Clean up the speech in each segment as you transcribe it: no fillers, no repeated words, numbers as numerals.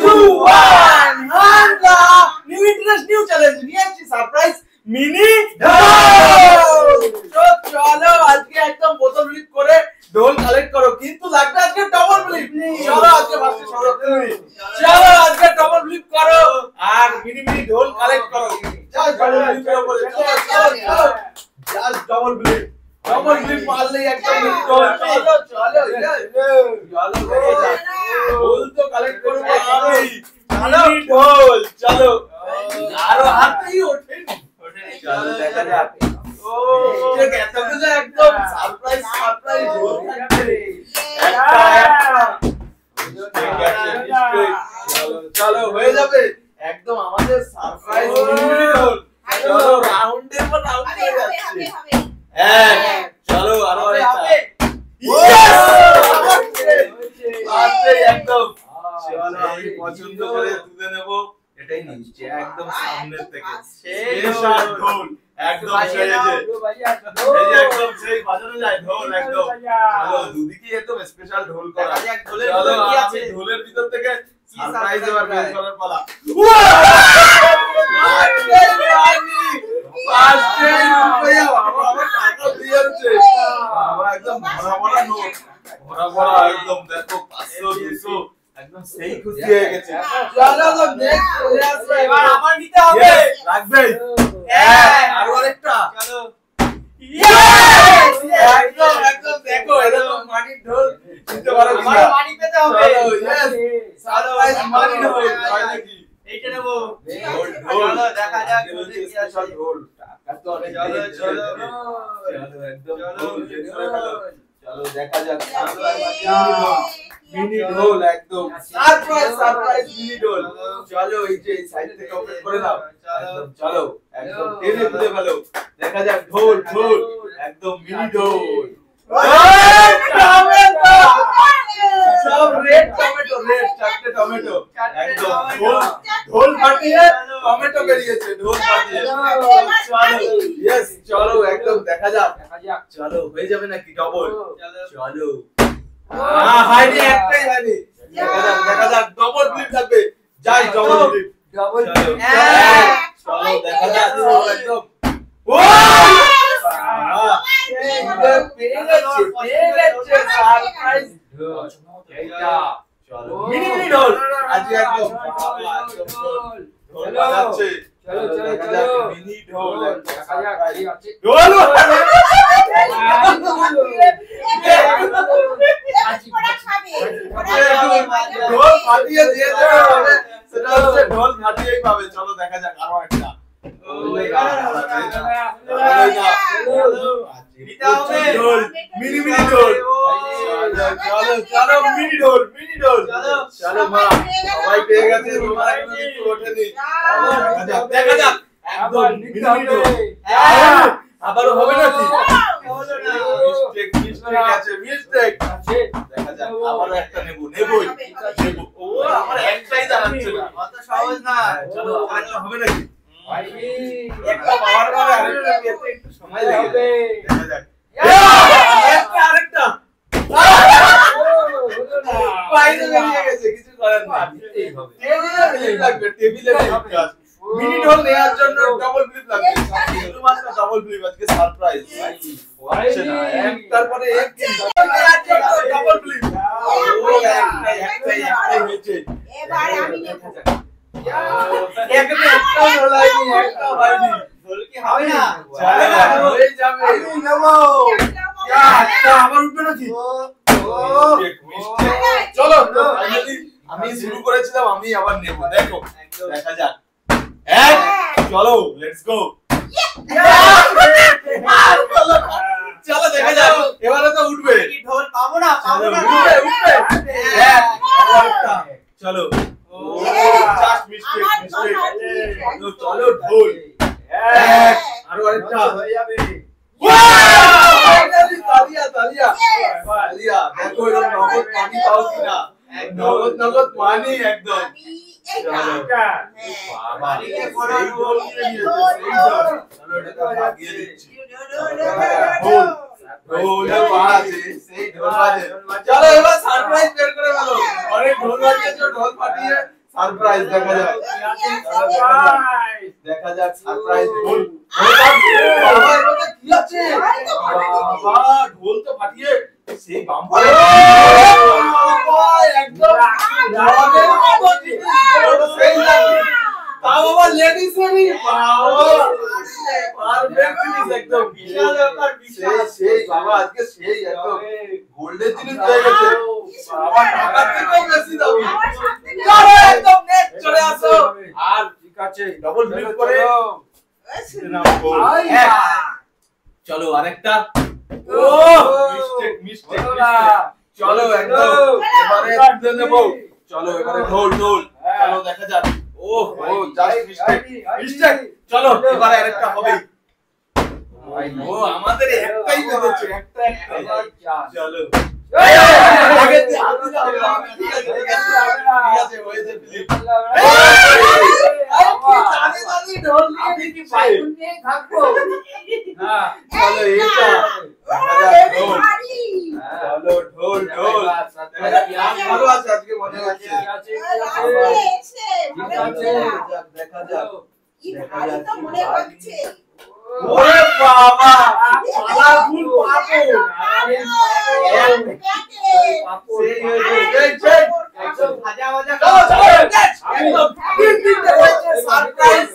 1 হান্ডা new interest new challenge নিয়ে আসছি surprise mini ঢোল। তো চলো আজকে একদম বোতল ফ্লিপ করে ঢোল কালেক্ট করো, কিন্তু লাগবে আজকে ডাবল ফ্লিপ। চলো আজকে ফার্স্টে সরো, চলো আজকে ডাবল ফ্লিপ করো আর মিনি মিনি ঢোল কালেক্ট করো। জাস্ট ডাবল ফ্লিপ করো বলে চলো চলো চলো, জাস্ট ডাবল ফ্লিপ মারলেই একদম মিনি ঢোল। চলো চলো চলো ঢোল তো কালেক্ট করবো আমি। মিনি ঢোল চলো, আরো হাতেই ওঠেনি। চলো দেখা যাক। ও ঠিক আছে, তো একদম সারপ্রাইজ সারপ্রাইজ ঢোল থাকবে একটা। চলো হয়ে যাবে একদম আমাদের সারপ্রাইজ মিনি ঢোল। চলো রাউন্ডের পর রাউন্ড হয়ে যাচ্ছে। হ্যাঁ চলো আরো একটা। একদম চলো আমি পছন্দ করে তুলে নেব, এটাই নিচ্ছে একদম সামনের থেকে স্পেশাল ঢোল একদম সেজে এই যে একদম সেই বাজানো যায় ঢোল একদম। চলো দুদিকে একদম স্পেশাল ঢোল করা। চলো আমি ঢোলের ভিতর থেকে সারপ্রাইজ এবার বের করার পালা। একদম ভরা ভরা নোট, ভরা ভরা একদম দেখো 500 200 একদম সেই খুশি হয়ে গেছে। চলো তো নেক্সট চলে আসবে, এবার আমার নিতে হবে। লাগবে আরো আরেকটা। চলো ইয়েস একদম একদম দেখো এরকম মানি ঢোল নিতে পারো কিনা। আমার মানি পেতে হবে। চলো ইয়েস সারপ্রাইজ মানি ঢোল হয় নাকি এইটা নেব। চলো দেখা যাক কি আছে ঢোল। টাকা তো অনেক। চলো চলো চলো একদম ঢোল রেডি করে ফেলো। চলো দেখা যাক মিনি ঢোল একদম সারপ্রাইজ সারপ্রাইজ মিনি ঢোল। চলো এই যে সাইড থেকে ওপেন করে দাও একদম। চলো একদম টেনে খুলে ফেলো, দেখা যাক ঢোল ঢোল একদম মিনি ঢোল। টমেটো সব রেড টমেটো, রেড চারটে টমেটো একদম ঢোল ফাটিয়ে টমেটো বেরিয়েছে ঢোল ফাটিয়ে। চলো ইয়েস চলো একদম দেখা যাক চলো হয়ে যাবে নাকি ডবল। চলো হয়নি একটাই হয়নি, দেখা যাক ডবল ফ্লিপ থাকবে। যাই ডবল ফ্লিপ ডবল চলো দেখা যাক একদম। ও পেয়ে গেছে সারপ্রাইজ এইটা। চলো মিনি মিনি ঢোল আজকে একদম ঢোল বাজাচ্ছে। চলো চলো চলো মিনি ঢোল দেখা যাক কি আছে। ঢোল ঢোল ফাটিয়ে দিয়ে দেবে, সেটা হচ্ছে ঢোল ফাটিয়েই পাবে। চলো দেখা যাক আরো একটা। মিনি মিনি ঢোল চলো চলো মিনি ঢোল মিনি ঢোল। চলো মা সবাই পেয়ে গেছে, তোমার একটু ওঠেনি। দেখা যাক একদম মিনি মিনি ঢোল। আবারও হবে নাকি? মিস্টেক মিস্টেক আছে মিস্টেক আছে। দেখা যাক আবারও একটা নেব নেবই নেব। ও আমার একটাই দাঁড়াচ্ছে না, অত সহজ না। চলো আরেকটা হবে নাকি? একটা পাওয়ার পরে আরেকটা পেতে একটু সময় লাগবে। দেখা যাক একটা আরেকটা বাইরে বেরিয়ে গেছে, কিছু করার নেই। টেবিলে লাগবে, টেবিলে লাগবে। মিনি ঢোল নেওয়ার জন্য ডাবল ফ্লিপ লাগবে, শুধুমাত্র ডাবল ফ্লিপ আজকে সারপ্রাইজ। হচ্ছে না একটার পরে এক ডাবল ফ্লিপ। ও একটাই হয়েছে। এবারে আমি নেব। একটা হয়নি, একটা হয়নি। ঢোল কি হবে না? চলে না হয়ে যাবে। আমি নেব। একটা আবার উঠবে নাকি? চলো ফাইনালি আমি শুরু করেছিলাম, আমি আবার নেব। দেখো দেখা যাক। এক চলো লেটস গো। চলো দেখা যাক এবারে তো উঠবে। ঢোল পাবো না পাবো না, উঠবে উঠবে। চলো জাস্ট মিস্টেক মিস্টেক। চলো ঢোল এক আরো আরেকটা হয়ে যাবে। তালিয়া তালিয়া তালিয়া। দেখো এরকম নগদ পানি পাও কিনা, নগদ নগদ পানি একদম। চলো এবার সারপ্রাইজ বের করে ফেলো। অনেক ঢোল বাজিয়েছো, ঢোল ফাটিয়ে সারপ্রাইজ দেখা যাক দেখা যাক সারপ্রাইজ ঢোল বাবা এর মধ্যে কি আছে বাবা ঢোল তো ফাটিয়ে সেই বাম্পার বাবা একদম রাগের মতো জিনিস সেই লাগে তা বাবা লেডিস রেডি বাবা পারফেক্ট জিনিস একদম বিশাল ব্যাপার বিশাল সেই বাবা আজকে সেই একদম গোল্ডের জিনিস হয়ে গেছে বাবা টাকা থেকেও বেশি দামি চলো একদম নেক্সট চলে আসো আর ঠিক আছে ডাবল ফ্লিপ করে চলো আরেকটা ও মিস্টেক চলো একদম এবারে তুলে নেব চলো এবারে ঢোল ঢোল চলো দেখা যাক ও জাস্ট মিস্টেক চলো এবারে আরেকটা হবে ও আমাদের একটাই বেঁধেছে একটা চলো আগে ঠিক আছে হয়েছে ফিলিপ জানি জানি ঢোল নিয়ে কি বাইক নিয়ে থাকবো হ্যাঁ চলো এটা চলো ঢোল ঢোল ভালো আছে আজকে মজা লাগছে দেখা যাক কি ভালো তো মনে হচ্ছে ওরে বাবা পালা ফুল পাপো সেই একদম ভাজা ভাজা একদম তিনটে হচ্ছে সারপ্রাইজ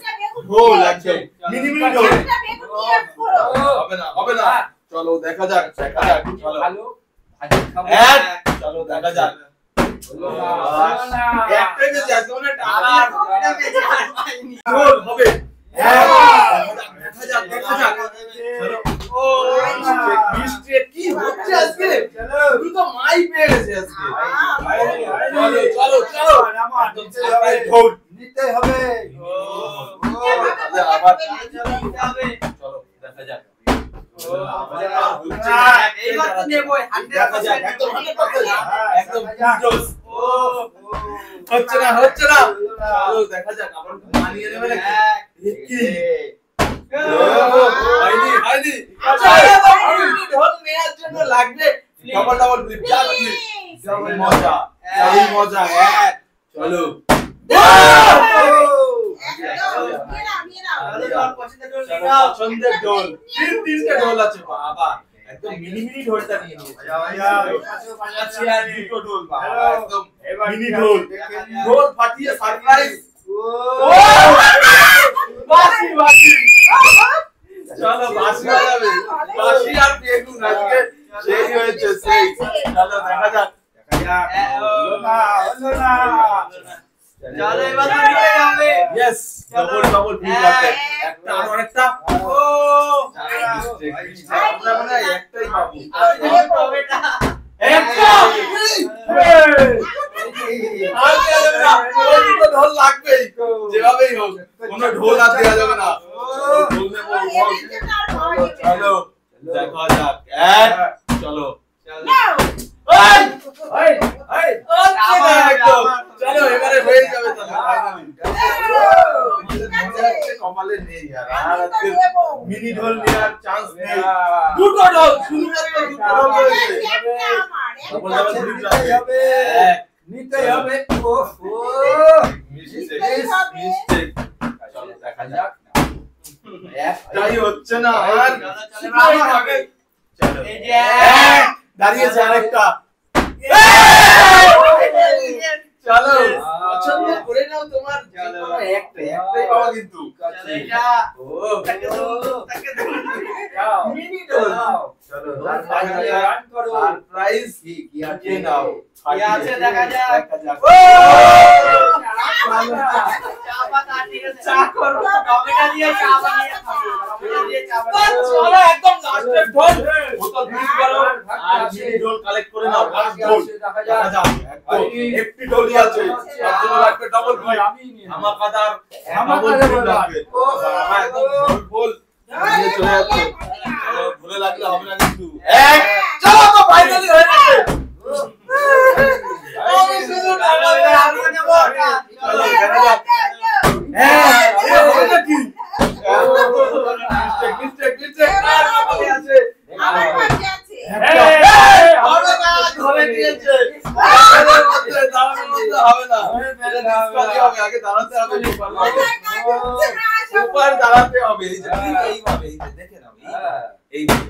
ঢোল একদম মিনি মিনি ঢোল হবে না চলো দেখা যাক চলো ভালো চলো দেখা যাক একটা যে জায়গায় টাকা ঢোল হবে দেখা যাক চলো ও মিস্টেক কি হচ্ছে আজকে তুই তো মাই পেয়ে গেছে আজকে চলো ঢোল নিতে হবে আবার চলো দেখা যাক এইবার তো নেব 100% একদম জোস হচ্ছে না চলো দেখা যাক আবার মানিয়ে নেবে নাকি কি হাইনি ঢোল নেয়ার জন্য লাগবে ডাবল ফ্লিপ মজা চলো পছন্দের ঢোল তিনটে ঢোল আছে বাবা একদম মিনি মিনি ঢোলটা নিয়ে নিয়েছে আর দুটো ঢোল বাবা একদম মিনি ঢোল ফাটিয়ে সারপ্রাইজ বাসি চলো বাসি বাজাবে বাসি আর বেগুন আজকে সেই হয়েছে সেই চলো দেখা যাক হলো না চলো এবার তো নিতে হবে यस ডাবল ফ্লিপ আছে একটা আর আরেকটা ও আমরা মানে একটাই পাবো টমেটো একটা আর দেয়া যাবে না ওই তো ঢোল লাগবেই যেভাবেই হোক কোনো ঢোল আর দেয়া যাবে না ঢোল নেব চলো দেখা যাক চলো চলো এবারে হয়ে যাবে কমালে নেই আর মিনি ঢোল নেওয়ার চান্স নেই দুটো ঢোল শুধুমাত্র দুটো ঢোল রয়েছে নিতে হবে মিস্টেক চলো দেখা যাক একটাই হচ্ছে না আর চলো দাঁড়িয়েছে আরেকটা চলো পছন্দ করে নাও তোমার একটাই পাওয়া কিন্তু মিনি ঢোল চলো সারপ্রাইজ কি আছে নাও কি আছে দেখা যাক চা করব টমেটো দিয়ে চা বানিয়ে খাবো টমেটো দিয়ে চা বানিয়ে চলো একদম লাস্টের ঢোল বোতল ফিল করো আর মিনি ঢোল কালেক্ট করে নাও লাস্ট ঢোল দেখা যাক একদম একটি ঢোলই আছে তার জন্য লাগবে ডাবল ফ্লিপ আমাকাদার ডাবল ফ্লিপ লাগবে ও বাবা একদম ঢোল নিয়ে চলে যাচ্ছে চলো ঢোলে লাগলে হবে না কিন্তু এক চলো তো ফাইনালি হয়ে গেছে আমি শুধু ডাবল আমি নেব চলো দেখা যাক হবে নাকি মিস্টেক আর কি আছে আমার কাছে আছে হবে না ধরে দিয়েছে হবে না ডিসকালি হবে, আগে দাঁড়াতে হবে। সুপার দাঁড়াতে হবে, এই যে এইভাবে, এই যে দেখে নাও, এইভাবে।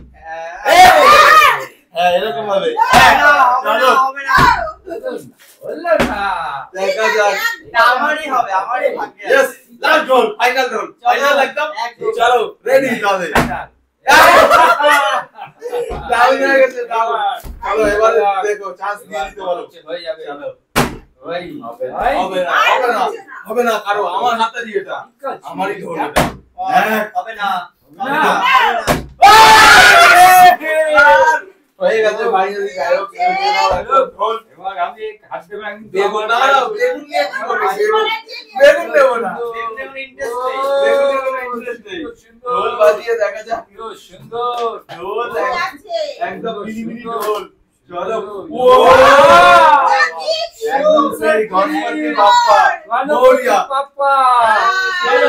হ্যাঁ এরকম ভাবে। চলো হবে না বললো না দেখা যাক। আমারই হবে, আমারই ভাগ্যে yes last roll, final roll, final একদম। চলো রেডি তবে। ডাউন হয়ে গেছে, ডাউন। চলো এবারে দেখো, চান্স দিয়ে দিতে পারো। হয়ে যাবে। চলো ওই হবে না, হবে না, হবে না, হবে না, কারো আমার হাতে দিয়ে এটা আমারই ঢোল এটা। হ্যাঁ হবে না হয়ে গেছে ফাইনালি গায়ক ঢোল। এবার আমি হাত দেব একদম বেগুন না, বেগুন নিয়ে কি করবে? বেগুন দেব না, বেগুন নিয়ে কোনো ইন্টারেস্ট নেই। ঢোল বাজিয়ে দেখা যাক। সুন্দর ঢোল একদম মিনি মিনি ঢোল। চলো একদম সেই গণপতি বাপ্পা মোরিয়া। পাপা চলো